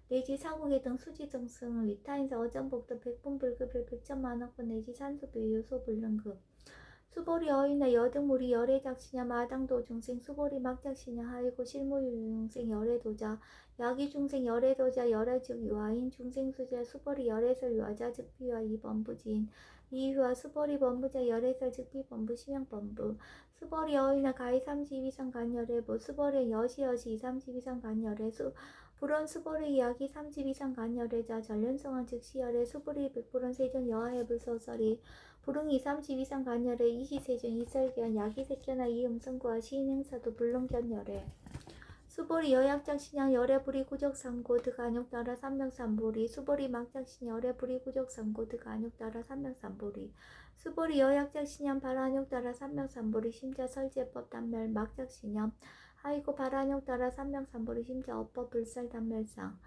내지 사국의 등 수지 등승 위타인사 어전복도 백분불급을 백천만원권 내지 산수비유 소불능급 수보리 어이나 여등무리 열애작시냐 마당도 중생 수보리 막작시냐 하이고 실무유중생 열애도자 야기중생 열애도자 열애즉 유아인 중생수자 수보리 열애설 유아자 즉비와 이범부지인 이유와 수보리 범부자 열애설 즉비 범부 심형범부 수보리 어이나 가히 32상 간열애부 수보리 여시여시 32상 간열애수 불원 수보리 야기 32상 간열애자 전륜성한 즉시열애 수보리 백불원 세전 여하해불소설이 불응이 32상 간열애 이시세전 이설견 야기색견화 이음성구와 시인행사도 불능견열애 수보리 여약작신양 열애불이 구적상고 득안욕 따라 삼명삼보리 수보리 막작신 열애불이 구적상고 득안욕 따라 삼명삼보리 수보리 여약작신양 발안욕 따라 삼명삼보리 심자 설제법 단멸 막작신양 하이고 발안욕 따라 삼명삼보리 심자 업법 불살 단멸상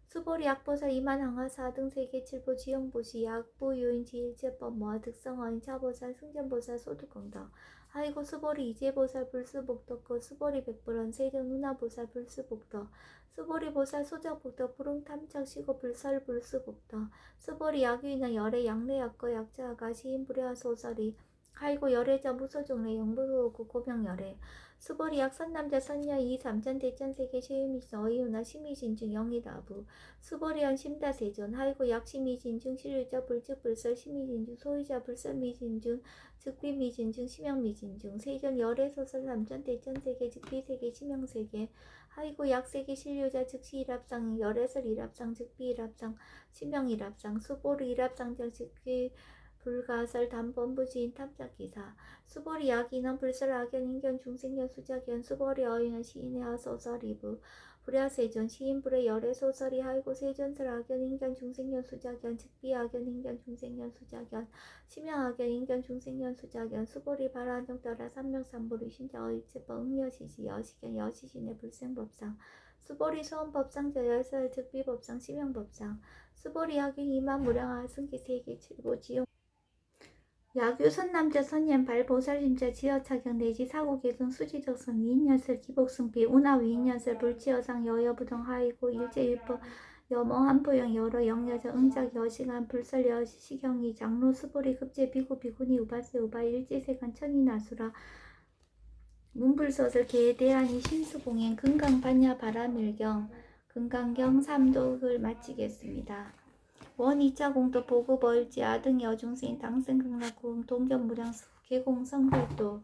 수보리 약보살 이만항하사 등 세계 7보 지형보시 약보 요인지 일제법 모아 득성어인 차보살 승전보살 소득공덕 하이고 수보리 이제보살 불수복덕고 수보리 백불원 세전 누나보살 불수복덕 수보리 보살 소적복덕 불응탐척 시고 불설 불수복덕 수보리 약유이나 열애 양례약거 약자가 시인불회화 소설이 하이고 열애자 무소종례 영부호고 고명열애 수보리 약 선남자 선녀 이 3천 대천 세계 시유미신 어이유나 심의진중 영이다부 수보리한 심다세존 하이고 약 심의진중 실유자 불즉 불설 심의진중 소유자 불설 미진중 즉비 미진중 심형 미진중 세존 열애 소설 3천 대천 세계 즉비 세계 심형 세계 하이고 약 세계 실유자 즉시 일합상 열애설 일합상 즉비 일합상 심형 일합상 수보리 일합상장 즉비 불가설 단본부지인 탐작기사 수보리 약인원 불설 악연 인견 중생견 수작견 수보리 어인원 시인의 소설이부 불야세존 시인불의 열애소설이 하이고 세존설 악연 인견 중생연 수작연 즉비 악연 인견 중생연 수작연 심양 악연 인견 중생연 수작연 수보리 발안정 따라 삼명삼보리 신자 어익체법 응여시시 여시견 여시신의 불생법상 수보리 소원법상자 열설 즉비법상 심양법상 수보리 악연 이만 무량하 승기 세계 칠고 지용 야규 선남자 선년 발보살심자 지어차경 내지 사고계승 수지적선 위인연설 기복승비 운하 위인연설 불치여상 여여부동 하이고 일제일법 여모한포영 여러 영여자 응작 여시간 불설 여시경이 장로 수보리 급제 비구 비구니 우바세 우바 일제세간 천이나수라 문불서설 개대한이 신수공행 금강반야 바라밀경 금강경 삼독을 마치겠습니다. 원 2차 공도 보급 얼지 아등 여중생 당생 극락궁 동견무량수 개공 성별도